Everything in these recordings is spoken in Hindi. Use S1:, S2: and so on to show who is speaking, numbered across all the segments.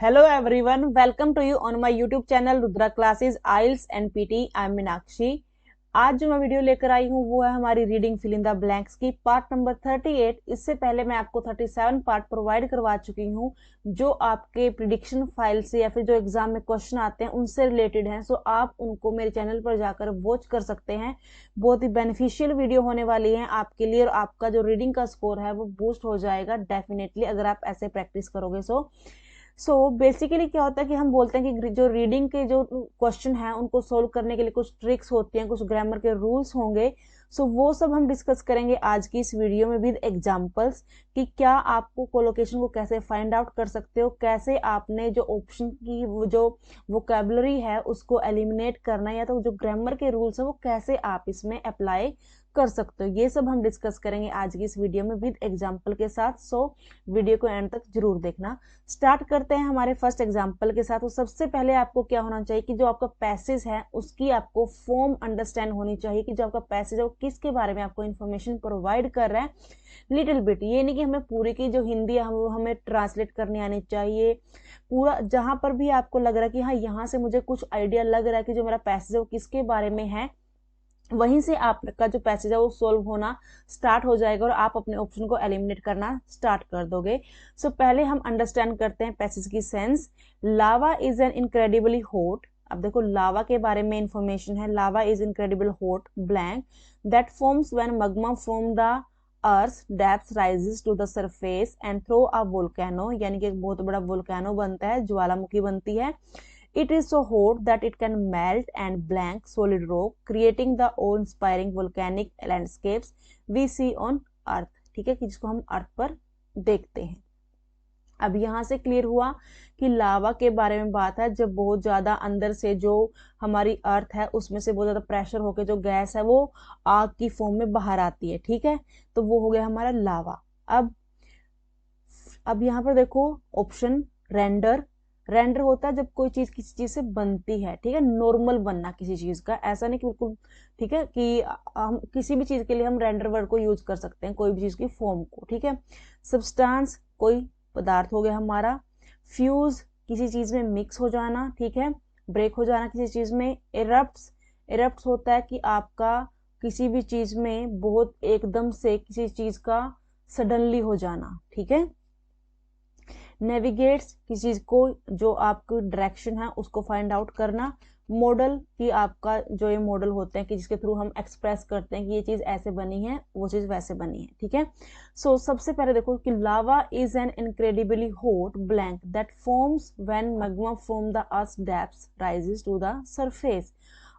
S1: Hello everyone, welcome to you on my YouTube channel Rudra Classes IELTS and PT. I am Meenakshi. आज जो मैं वीडियो लेकर आई हूँ वो है हमारी reading fill in the blanks की पार्ट नंबर 38। इससे पहले मैं आपको 37 पार्ट प्रोवाइड करवा चुकी हूँ जो आपके प्रिडिक्शन फाइल से या फिर जो एग्जाम में क्वेश्चन आते हैं उनसे रिलेटेड हैं। सो आप उनको मेरे चैनल पर जाकर वॉच कर सकते हैं। बहुत ही बेनिफिशियल वीडियो होने वाली है आपके लिए और आपका जो रीडिंग का स्कोर है वो बूस्ट हो जाएगा डेफिनेटली अगर आप ऐसे प्रैक्टिस करोगे। सो बेसिकली क्या होता है कि हम बोलते हैं कि जो रीडिंग के जो क्वेश्चन है उनको सोल्व करने के लिए कुछ ट्रिक्स होती हैं, कुछ ग्रामर के रूल्स होंगे। सो वो सब हम डिस्कस करेंगे आज की इस वीडियो में विद एग्जांपल्स कि क्या आपको कोलोकेशन को कैसे फाइंड आउट कर सकते हो, कैसे आपने जो ऑप्शन की जो वोकैबुलरी है उसको एलिमिनेट करना है, या तो जो ग्रामर के रूल्स है वो कैसे आप इसमें अप्लाई कर सकते हो। ये सब हम डिस्कस करेंगे आज की इस वीडियो में विद एग्जांपल के साथ। सो वीडियो को एंड तक जरूर देखना। स्टार्ट करते हैं हमारे फर्स्ट एग्जांपल के साथ। तो सबसे पहले आपको क्या होना चाहिए कि जो आपका पैसेज है उसकी आपको फॉर्म अंडरस्टैंड होनी चाहिए कि जो आपका पैसेज है वो किसके बारे में आपको इन्फॉर्मेशन प्रोवाइड कर रहा है। लिटिल बिट, ये नहीं कि हमें पूरी की जो हिंदी है वो हमें ट्रांसलेट करनी आनी चाहिए। पूरा जहां पर भी आपको लग रहा है कि हाँ यहाँ से मुझे कुछ आइडिया लग रहा है कि जो मेरा पैसेज है वो किसके बारे में है, वहीं से आपका जो पैसेज है वो सोल्व होना स्टार्ट हो जाएगा और आप अपने ऑप्शन को एलिमिनेट करना स्टार्ट कर दोगे। सो पहले हम अंडरस्टैंड करते हैं पैसेज की sense. Lava is an incredibly hot, अब देखो लावा के बारे में इंफॉर्मेशन है। Lava is incredible hot blank that forms when magma from the earth depth rises to the surface and throw a volcano, यानी कि एक बहुत बड़ा वोल्केनो बनता है, ज्वालामुखी बनती है। It is so hot that it can melt and blank solid rock, creating the awe-inspiring volcanic landscapes we see on Earth। ठीक है, कि जिसको हम अर्थ पर देखते हैं। अब यहां से क्लियर हुआ कि लावा के बारे में बात है, जब बहुत ज्यादा अंदर से जो हमारी अर्थ है उसमें से बहुत ज्यादा प्रेशर होकर जो गैस है वो आग की फॉर्म में बाहर आती है। ठीक है, तो वो हो गया हमारा लावा। अब यहाँ पर देखो ऑप्शन रेंडर। रेंडर होता है जब कोई चीज किसी चीज से बनती है। ठीक है, नॉर्मल बनना किसी चीज का, ऐसा नहीं कि बिल्कुल। ठीक है, कि हम किसी भी चीज के लिए हम रेंडर वर्ड को यूज कर सकते हैं, कोई भी चीज की फॉर्म को। ठीक है, सब्सटेंस कोई पदार्थ हो गया हमारा। फ्यूज किसी चीज में मिक्स हो जाना। ठीक है, ब्रेक हो जाना किसी चीज में। इरप्ट्स, इरप्ट्स होता है कि आपका किसी भी चीज में बहुत एकदम से किसी चीज का सडनली हो जाना। ठीक है, नेविगेट्स किसी चीज को जो आपकी डायरेक्शन है उसको फाइंड आउट करना। मॉडल कि आपका जो ये मॉडल होते हैं कि जिसके थ्रू हम एक्सप्रेस करते हैं कि ये चीज ऐसे बनी है, वो चीज वैसे बनी है। ठीक है, सो सबसे पहले देखो कि lava is an incredibly hot blank that forms when magma from the earth depths rises to the surface.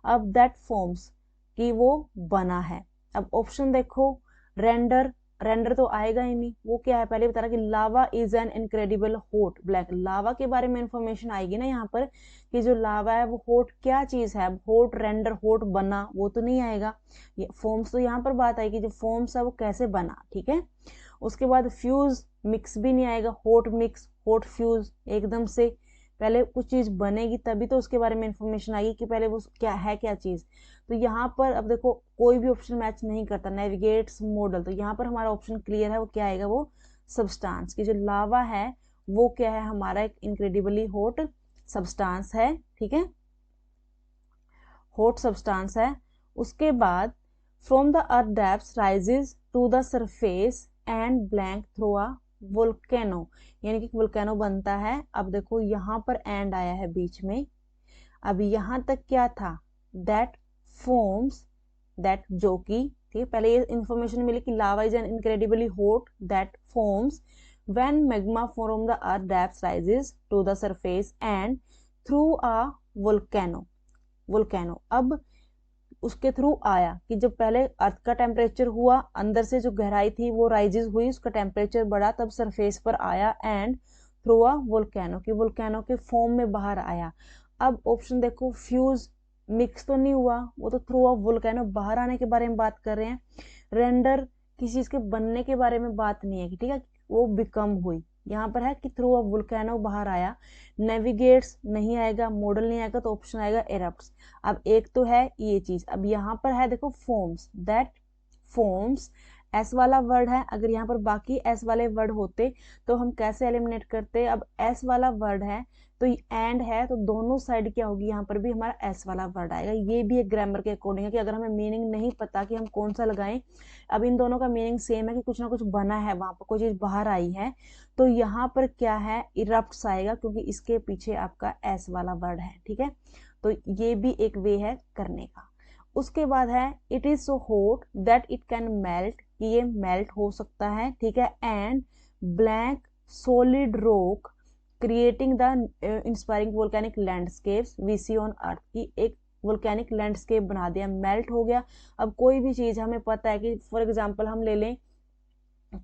S1: अब दैट फॉर्म्स कि वो बना है। अब ऑप्शन देखो, रेंडर, रेंडर तो आएगा ही नहीं, वो क्या है पहले बता रहा कि lava is an incredible hot black. Lava के बारे में इंफॉर्मेशन आएगी ना यहाँ पर कि जो लावा है वो हॉट क्या चीज है। हॉट रेंडर हॉट बना वो तो नहीं आएगा। ये फॉर्म्स तो यहाँ पर बात आएगी जो फॉर्म्स है वो कैसे बना। ठीक है, उसके बाद फ्यूज मिक्स भी नहीं आएगा। हॉट मिक्स हॉट फ्यूज एकदम से पहले कुछ चीज बनेगी तभी तो उसके बारे में इंफॉर्मेशन आएगी कि पहले वो क्या है, क्या चीज। तो यहाँ पर अब देखो कोई भी ऑप्शन मैच नहीं करता। नेविगेट्स, मॉडल, तो यहाँ पर हमारा ऑप्शन क्लियर है। वो क्या आएगा, वो सब्सटेंस की जो लावा है वो क्या है हमारा एक इनक्रेडिबली हॉट सब्सटेंस है। ठीक है, हॉट सब्सटेंस है। उसके बाद from the earth depths rises to the surface and blank through a volcano, यानी कि वोल्केनो बनता है। अब देखो यहाँ पर एंड आया है बीच में। अब यहां तक क्या था, दैट फॉर्म्स, दैट जो कि ठीक है पहले ये इंफॉर्मेशन मिली कि lava is an incredibly hot that forms when magma from the earth depths rises to the surface and through a volcano. Volcano अब उसके थ्रू आया कि जब पहले अर्थ का टेम्परेचर हुआ, अंदर से जो गहराई थी वो राइजेस हुई, उसका टेम्परेचर बढ़ा, तब सरफेस पर आया एंड थ्रू अ वोल्केनो की वोल्केनो के फॉर्म में बाहर आया। अब ऑप्शन देखो, फ्यूज मिक्स तो नहीं हुआ, वो तो थ्रू अ वोल्केनो बाहर आने के बारे में बात कर रहे हैं। रेंडर किसी चीज के बनने के बारे में बात नहीं है कि ठीक है वो बिकम हुई, यहाँ पर है कि थ्रू अ वोल्केनो बाहर आया। नेविगेट्स नहीं आएगा, मॉडल नहीं आएगा, तो ऑप्शन आएगा एरप्ट्स। अब एक तो है ये चीज, अब यहाँ पर है देखो फॉर्म्स, दैट फॉर्म्स एस वाला वर्ड है, अगर यहाँ पर बाकी एस वाले वर्ड होते तो हम कैसे एलिमिनेट करते। अब एस वाला वर्ड है तो एंड है तो दोनों साइड क्या होगी, यहाँ पर भी हमारा एस वाला वर्ड आएगा। ये भी एक ग्रामर के अकॉर्डिंग है कि अगर हमें मीनिंग नहीं पता कि हम कौन सा लगाएं, अब इन दोनों का मीनिंग सेम है कि कुछ ना कुछ बना है, वहां पर कोई चीज बाहर आई है, तो यहाँ पर क्या है, इरप्ट्स आएगा, क्योंकि इसके पीछे आपका एस वाला वर्ड है। ठीक है, तो ये भी एक वे है करने का। उसके बाद है it is so hot that it can melt, कि ये मेल्ट हो सकता है। ठीक है, and blank solid rock creating the inspiring volcanic landscapes we see on earth, की एक वोल्केनिक लैंडस्केप बना दिया, मेल्ट हो गया। अब कोई भी चीज हमें पता है कि फॉर एग्जांपल हम ले लें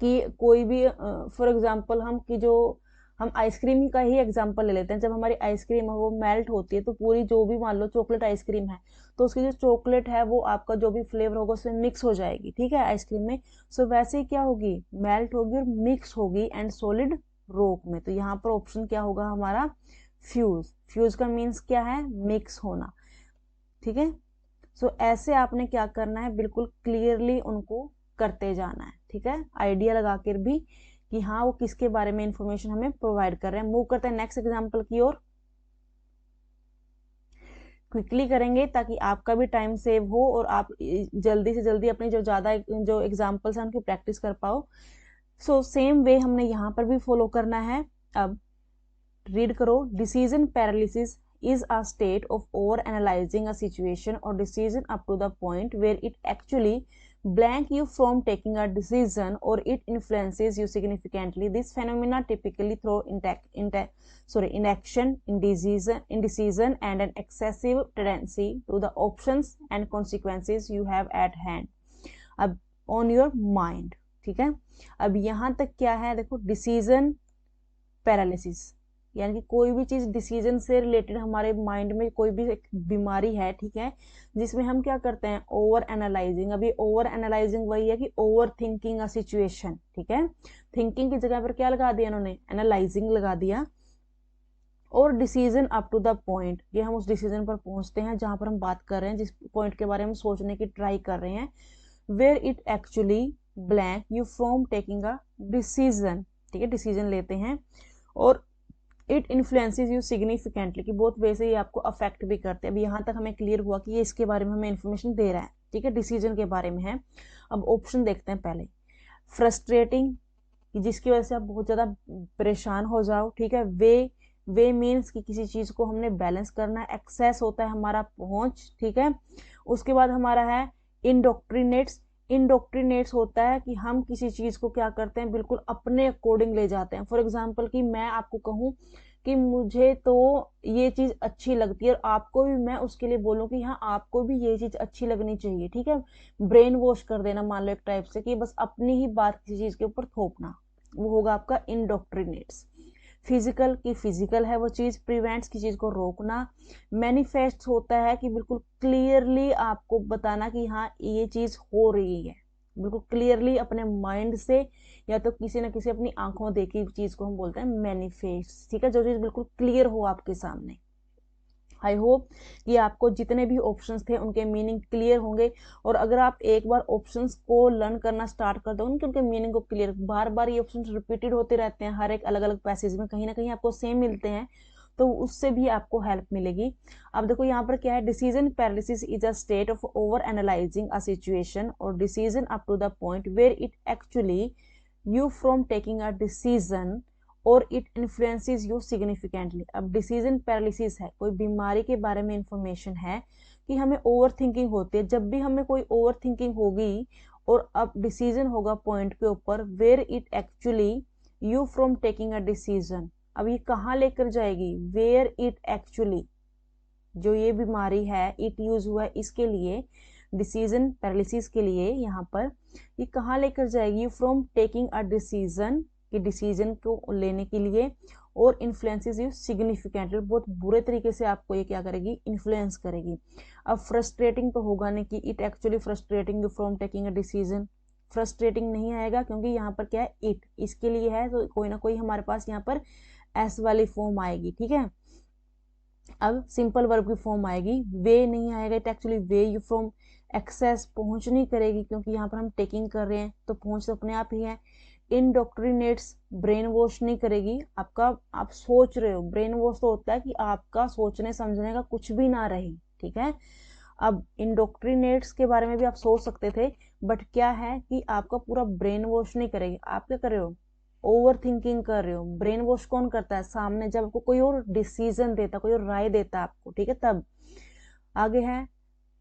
S1: कि कोई भी फॉर एग्जांपल हम कि जो हम आइसक्रीम का ही एग्जांपल ले लेते हैं, जब हमारी आइसक्रीम है वो मेल्ट होती है तो पूरी जो भी मान लो चॉकलेट आइसक्रीम है तो उसकी जो चॉकलेट है वो आपका जो भी फ्लेवर होगा उसमें मिक्स हो जाएगी। ठीक है, आइसक्रीम में। सो वैसे ही क्या होगी, मेल्ट होगी और मिक्स होगी एंड सॉलिड रॉक में। तो यहाँ पर ऑप्शन क्या होगा हमारा, फ्यूज। फ्यूज का मीन्स क्या है, मिक्स होना। ठीक है, सो ऐसे आपने क्या करना है, बिल्कुल क्लियरली उनको करते जाना है। ठीक है, आइडिया लगा कर भी कि हाँ वो किसके बारे में इंफॉर्मेशन हमें प्रोवाइड कर रहे हैं। मूव करते हैं नेक्स्ट एग्जांपल की ओर, क्विकली करेंगे ताकि आपका भी टाइम सेव हो और आप जल्दी से जल्दी अपनी जो ज्यादा जो एग्जांपल्स हैं उनकी प्रैक्टिस कर पाओ। सो सेम वे हमने यहाँ पर भी फॉलो करना है। अब रीड करो, decision paralysis is a state of over analyzing a situation or decision up to the point where it actually blank you from taking a decision or it influences you significantly. This phenomena typically through inaction, indecision and an excessive tendency to the options and consequences you have at hand अब on your mind। ठीक है, अब यहाँ तक क्या है, देखो डिसीजन पैरालिसिस, यानी कि कोई भी चीज डिसीजन से रिलेटेड हमारे माइंड में कोई भी एक बीमारी है। ठीक है, जिसमें हम क्या करते हैं, ओवर एनालाइजिंग। अभी ओवर एनालाइजिंग वही है कि ओवर थिंकिंग अ सिचुएशन। ठीक है, थिंकिंग की जगह पर क्या लगा दिया इन्होंने, एनालाइजिंग लगा दिया। और decision up to the point, ये हम उस डिसीजन पर पहुंचते हैं जहां पर हम बात कर रहे हैं, जिस पॉइंट के बारे में सोचने की ट्राई कर रहे हैं, where it actually blank you from taking a decision. ठीक है, डिसीजन लेते हैं और इट इन्फ्लुएंसेस यू सिग्निफिकेंटली, कि बहुत वैसे ही आपको अफेक्ट भी करते हैं। अभी यहाँ तक हमें क्लियर हुआ कि ये इसके बारे में हमें इन्फॉर्मेशन दे रहा है। ठीक है, डिसीजन के बारे में है। अब ऑप्शन देखते हैं पहले, फ्रस्ट्रेटिंग, कि जिसकी वजह से आप बहुत ज्यादा परेशान हो जाओ। ठीक है, वे मीन्स कि किसी चीज को हमने बैलेंस करना है। एक्सेस होता है हमारा पहुंच। ठीक है, उसके बाद हमारा है इंडोक्ट्रिनेट्स। इंडोक्ट्रिनेट्स होता है कि हम किसी चीज को क्या करते हैं, बिल्कुल अपने अकॉर्डिंग ले जाते हैं। फॉर एग्जाम्पल कि मैं आपको कहूं कि मुझे तो ये चीज अच्छी लगती है और आपको भी मैं उसके लिए बोलूं कि हाँ आपको भी ये चीज अच्छी लगनी चाहिए। ठीक है, ब्रेन वॉश कर देना मान लो एक टाइप से, कि बस अपनी ही बात किसी चीज के ऊपर थोपना, वो होगा आपका इंडोक्ट्रिनेट्स। फिजिकल की फिजिकल है वो चीज, प्रिवेंट्स की चीज को रोकना। मैनिफेस्ट होता है कि बिल्कुल क्लियरली आपको बताना कि हाँ ये चीज हो रही है, बिल्कुल क्लियरली अपने माइंड से या तो किसी न किसी अपनी आंखों देखी चीज को हम बोलते हैं मैनिफेस्ट। ठीक है, जो चीज बिल्कुल क्लियर हो आपके सामने। आई होप कि आपको जितने भी ऑप्शंस थे उनके मीनिंग क्लियर होंगे। और अगर आप एक बार ऑप्शंस को लर्न करना स्टार्ट कर दो, उनके मीनिंग को क्लियर, बार बार ये ऑप्शंस रिपीटेड होते रहते हैं हर एक अलग अलग पैसेज में, कहीं ना कहीं आपको सेम मिलते हैं, तो उससे भी आपको हेल्प मिलेगी। अब देखो यहाँ पर क्या है, decision paralysis is a state of over analysing a situation और decision up to the point where it actually you from taking a decision और इट इन्फ्लुएंसेस यू सिग्निफिकेंटली। अब डिसीजन पैरालिसिस है, कोई बीमारी के बारे में इंफॉर्मेशन है कि हमें ओवर थिंकिंग होती है। जब भी हमें कोई ओवर थिंकिंग होगी और अब डिसीजन होगा पॉइंट के ऊपर, where it actually you from taking a decision, अब ये कहाँ लेकर जाएगी, वेयर इट एक्चुअली, जो ये बीमारी है इट यूज हुआ है इसके लिए, डिसीजन पैरालिसिस के लिए, यहाँ पर ये कहाँ लेकर जाएगी, you from taking a decision, कि डिसीजन को लेने के लिए, और इन्फ्लुएंसेस यू सिग्निफिकेंटली, बहुत बुरे तरीके से आपको ये क्या करेगी, इन्फ्लुएंस करेगी। अब फ्रस्ट्रेटिंग तो होगा नहीं कि it actually frustrating you from taking a decision, frustrating नहीं आएगा क्योंकि यहाँ पर क्या है, इट इसके लिए है, तो कोई ना कोई हमारे पास यहाँ पर एस वाली फॉर्म आएगी। ठीक है, अब सिंपल वर्ब की फॉर्म आएगी, वे नहीं आएगा, it actually way you from access, पहुंच नहीं करेगी क्योंकि यहाँ पर हम टेकिंग कर रहे हैं तो पहुंच तो अपने आप ही है। इनडोक्ट्रिनेट्स, ब्रेन वॉश नहीं करेगी आपका, आप सोच रहे हो, ब्रेन वॉश तो होता है कि आपका सोचने समझने का कुछ भी ना रहे, ठीक है। अब इंडोक्ट्रिनेट्स के बारे में भी आप सोच सकते थे, बट क्या है कि आपका पूरा ब्रेन वॉश नहीं करेगी, आप क्या कर रहे हो, ओवर थिंकिंग कर रहे हो। ब्रेन वॉश कौन करता है, सामने जब आपको कोई और डिसीजन देता, कोई और राय देता है आपको, ठीक है, तब। आगे है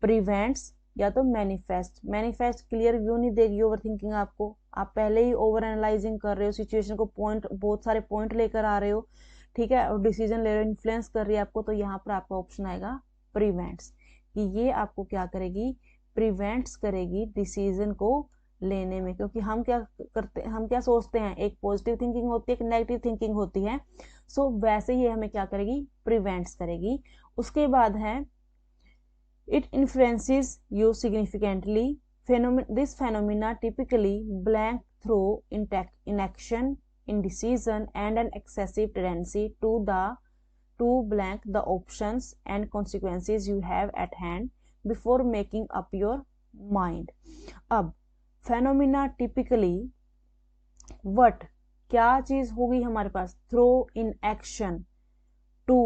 S1: प्रिवेंट्स या तो मैनिफेस्ट। मैनिफेस्ट क्लियर व्यू नहीं देगी ओवर थिंकिंग आपको, आप पहले ही ओवर एनालाइजिंग कर रहे हो, सिचुएशन को पॉइंट, बहुत सारे पॉइंट लेकर आ रहे हो, ठीक है, और डिसीजन ले रहे हो, इन्फ्लुएंस कर रही है आपको, तो यहाँ पर आपका ऑप्शन आएगा प्रिवेंट्स, कि ये आपको क्या करेगी, प्रिवेंट्स करेगी डिसीजन को लेने में। क्योंकि हम क्या करते, हम क्या सोचते हैं, एक पॉजिटिव थिंकिंग होती है, एक नेगेटिव थिंकिंग होती है, सो वैसे ही हमें क्या करेगी, प्रिवेंट्स करेगी। उसके बाद है it influences you significantly. This phenomena typically blank through inaction, indecision, and an excessive tendency to blank the options and consequences you have at hand before making up your mind. अब phenomena typically what, क्या चीज होगी हमारे पास, through inaction, to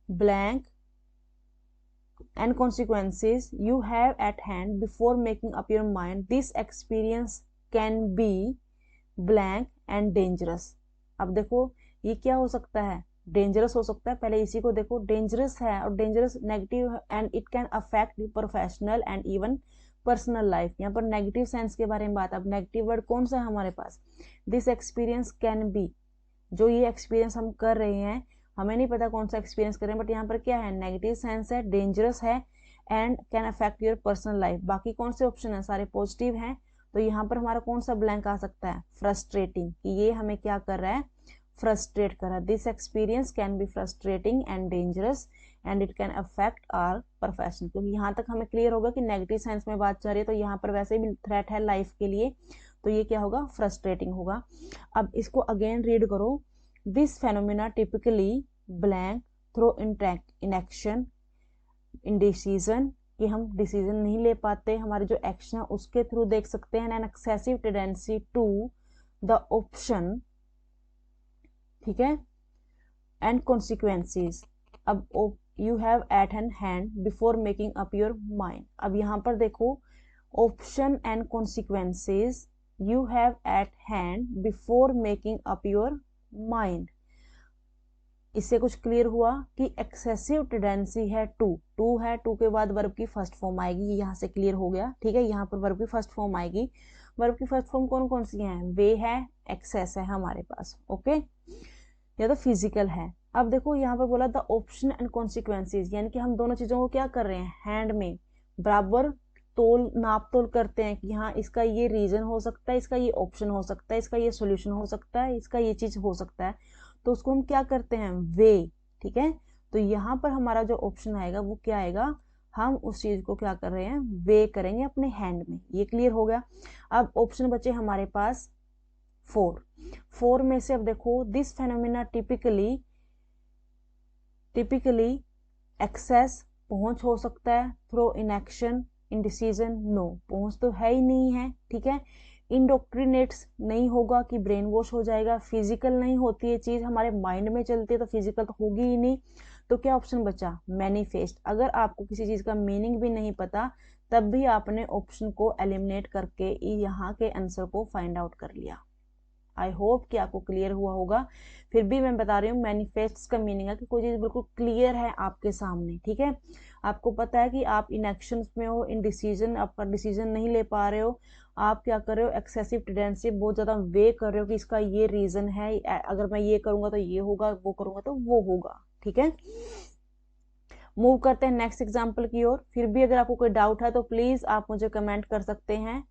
S1: blank and consequences you have at hand before making up your mind. This experience can be blank and dangerous. अब देखो ये क्या हो सकता है, डेंजरस हो सकता है। पहले इसी को देखो, डेंजरस है और dangerous negative, and it can affect professional and even personal life. यहाँ पर नेगेटिव सेंस के बारे में बात। अब नेगेटिव वर्ड कौन सा है हमारे पास, दिस एक्सपीरियंस कैन बी, जो ये एक्सपीरियंस हम कर रहे हैं, हमें नहीं पता कौन सा एक्सपीरियंस करें, बट यहाँ पर क्या है, नेगेटिव सेंस है, डेंजरस है, and can affect your personal life. बाकी कौन से ऑप्शन है, सारे पॉजिटिव हैं, तो यहाँ पर हमारा कौन सा ब्लैंक आ सकता है, फ्रस्ट्रेटिंग, कि ये हमें क्या कर रहा है, फ्रस्ट्रेट कर रहा है। This experience can be frustrating and dangerous and it can affect our profession. क्योंकि यहाँ तक हमें क्लियर होगा कि नेगेटिव सेंस में बात चल रही है, तो यहाँ पर वैसे भी थ्रेट है लाइफ के लिए, तो ये क्या होगा, फ्रस्ट्रेटिंग होगा। अब इसको अगेन रीड करो, this phenomena typically blank through inaction, indecision, कि हम डिसीजन नहीं ले पाते, हमारे जो एक्शन है उसके थ्रू देख सकते हैं, an excessive tendency to the option, ठीक है, एंड कॉन्सिक्वेंसेस। अब you have at an hand before making up your mind. अब यहाँ पर देखो, option and consequences you have at hand before making up your mind. इससे कुछ क्लियर हुआ कि एक्सेसिव टेंडेंसी है टू है, टू के बाद वर्ब की फर्स्ट फॉर्म आएगी, ये यहाँ से क्लियर हो गया, ठीक है। यहाँ पर वर्ब की फर्स्ट फॉर्म आएगी, वर्ब की फर्स्ट फॉर्म कौन कौन सी हैं, वे है, एक्सेस है हमारे पास, ओके, या तो फिजिकल है। अब देखो यहाँ पर बोला द ऑप्शन एंड कॉन्सिक्वेंसेज, यानी कि हम दोनों चीजों को क्या कर रहे हैं, हैंड में बराबर तोल, नाप तोल करते हैं कि हाँ इसका ये रीजन हो सकता है, इसका ये ऑप्शन हो सकता है, इसका ये सोल्यूशन हो सकता है, इसका ये चीज हो सकता है, तो उसको हम क्या करते हैं, वे, ठीक है। तो यहाँ पर हमारा जो ऑप्शन आएगा वो क्या आएगा, हम उस चीज को क्या कर रहे हैं, वे करेंगे अपने हैंड में, ये क्लियर हो गया। अब ऑप्शन बचे हमारे पास 4 में से। अब देखो, दिस फेनोमेना टिपिकली एक्सेस, पहुंच हो सकता है, थ्रो इनएक्शन, इंडिसीजन, नो, पहुंच तो है ही नहीं है, ठीक है। इंडोक्ट्रिनेट्स नहीं होगा कि ब्रेन वॉश हो जाएगा, फिजिकल नहीं होती है चीज, हमारे माइंड में चलती है, तो फिजिकल तो होगी ही नहीं, तो क्या ऑप्शन बचा, मैनिफेस्ट। अगर आपको किसी चीज का मीनिंग भी नहीं पता, तब भी आपने ऑप्शन को एलिमिनेट करके यहाँ के आंसर को फाइंड आउट कर लिया। आई होप कि आपको क्लियर हुआ होगा। फिर भी मैं बता रही हूँ, मैनिफेस्ट का मीनिंग है कि कोई चीज बिल्कुल क्लियर है आपके सामने, ठीक है, आपको पता है कि आप इन एक्शन में हो, इन डिसीजन, आपका डिसीजन नहीं ले पा रहे हो, आप क्या कर रहे हो, एक्सेसिव टेंडेंसी, बहुत ज्यादा वे कर रहे हो कि इसका ये रीजन है, अगर मैं ये करूंगा तो ये होगा, वो करूंगा तो वो होगा, ठीक है। मूव करते हैं नेक्स्ट एग्जाम्पल की ओर। फिर भी अगर आपको कोई डाउट है तो प्लीज आप मुझे कमेंट कर सकते हैं।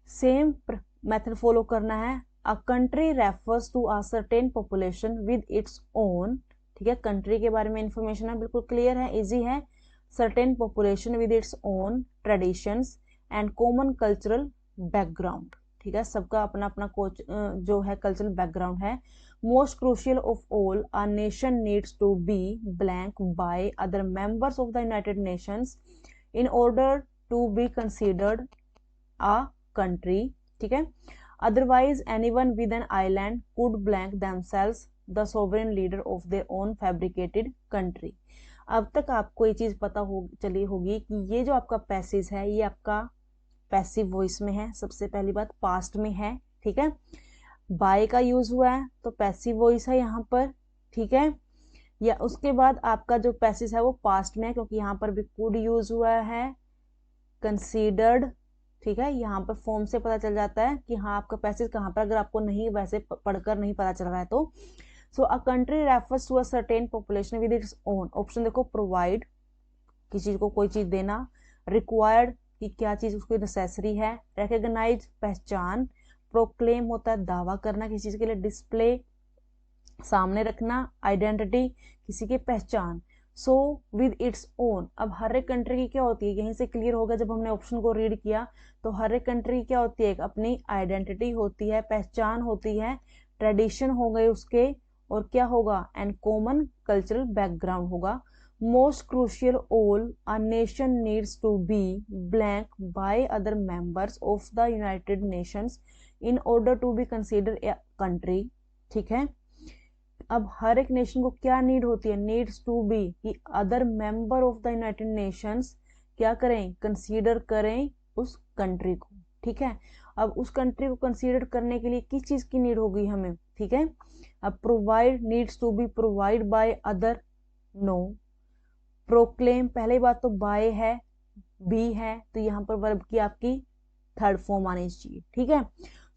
S1: सेम मेथड फॉलो करना है। A country refers to a certain population with its own, ठीक है, कंट्री के बारे में इंफॉर्मेशन है, बिल्कुल क्लियर है, इजी है। Certain population with its own traditions and common cultural background, ठीक है, सबका अपना अपना कोच जो है कल्चरल बैकग्राउंड है। Most crucial of all, a nation needs to be blank by other members of the United Nations in order to be considered a country, ठीक है। Otherwise anyone with an island could blank themselves the sovereign leader of their own fabricated country. अब तक आपको ये चीज पता चली होगी कि ये जो आपका पैसेज है ये आपका पैसिव वॉइस में है, सबसे पहली बात पास्ट में है, ठीक है। बाय का यूज हुआ है तो पैसिव वॉइस है यहाँ पर, ठीक है। या उसके बाद आपका जो पैसेज है वो पास्ट में है, क्योंकि यहाँ पर भी कुड यूज हुआ है, कंसीडर्ड, ठीक है। यहाँ पर फॉर्म से पता चल जाता है कि हाँ आपका पैसेज कहाँ पर, अगर आपको नहीं वैसे पढ़कर नहीं पता चल रहा है तो। So a country refers to a certain population with its own, option देखो, प्रोवाइड किसी को कोई चीज देना, रिक्वायर्ड कि क्या चीज उसको नेसेसरी है, रिकॉग्नाइज पहचान, प्रोक्लेम होता है दावा करना किसी चीज के लिए, डिस्प्ले सामने रखना, आइडेंटिटी किसी की पहचान। सो विद इट्स ओन, अब हर एक कंट्री की क्या होती है, यहीं से क्लियर होगा जब हमने ऑप्शन को रीड किया, तो हर एक कंट्री की क्या होती है, एक अपनी आइडेंटिटी होती है, पहचान होती है, ट्रेडिशन हो गए उसके, और क्या होगा, एंड कॉमन कल्चरल बैकग्राउंड होगा। Most crucial all, a nation needs to be blank by other members of the United Nations in order to be considered a country, ठीक है। अब हर एक नेशन को क्या नीड होती है, नीड्स टू बी, कि other member of the United Nations क्या करें, कंसीडर करें उस कंट्री को, ठीक है। अब उस कंट्री को कंसीडर करने के लिए किस चीज की नीड होगी हमें, ठीक है। अब provide, needs to be provide by other, no. Proclaim, पहले बात तो बाय है, बी है, तो यहाँ पर वर्ब की आपकी थर्ड फॉर्म आनी चाहिए, ठीक है।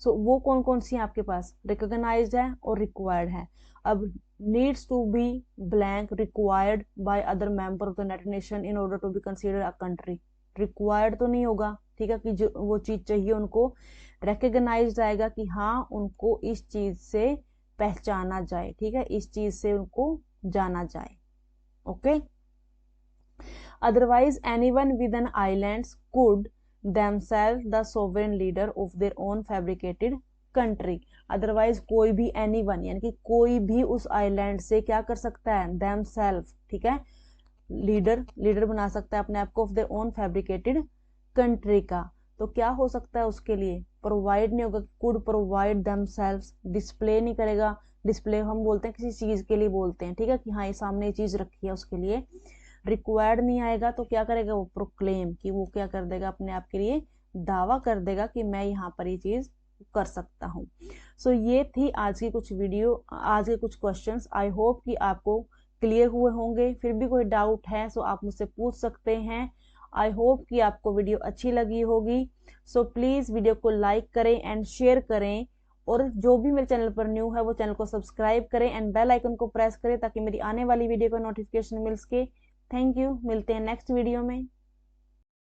S1: सो वो कौन कौन सी है आपके पास, रिकॉग्नाइज्ड है और रिक्वायर्ड है। अब needs to be blank, required by other member of the United Nation in order to be considered a country, required तो नहीं होगा, ठीक है, कि जो वो चीज चाहिए उनको, रिकॉग्नाइज्ड आएगा कि हाँ उनको इस चीज से पहचाना जाए, ठीक है, इस चीज से उनको जाना जाए, okay. Otherwise, anyone within islands could themselves the sovereign leader of their own fabricated country. Otherwise, कोई भी anyone यानी कि कोई भी उस आइलैंड से क्या कर सकता है, themselves, ठीक है, लीडर बना सकता है अपने आप को of their own fabricated country का। तो क्या हो सकता है उसके लिए, प्रोवाइड नहीं होगा, कुड प्रोवाइड themselves, डिस्प्ले नहीं करेगा, डिस्प्ले हम बोलते हैं किसी चीज के लिए बोलते हैं, ठीक है, कि हाँ ये सामने ये चीज रखी है उसके लिए। रिक्वायर्ड नहीं आएगा तो क्या करेगा वो, प्रोक्लेम, कि वो क्या कर देगा, अपने आप के लिए दावा कर देगा कि मैं यहाँ पर ये चीज कर सकता हूँ। सो ये थी आज की कुछ वीडियो, आज के कुछ क्वेश्चंस। आई होप कि आपको क्लियर हुए होंगे, फिर भी कोई डाउट है सो आप मुझसे पूछ सकते हैं। आई होप कि आपको वीडियो अच्छी लगी होगी। सो प्लीज वीडियो को लाइक करें एंड शेयर करें, और जो भी मेरे चैनल पर न्यू है वो चैनल को सब्सक्राइब करें एंड बेल आइकन को प्रेस करें ताकि मेरी आने वाली वीडियो का नोटिफिकेशन मिल सके। थैंक यू, मिलते हैं नेक्स्ट वीडियो में।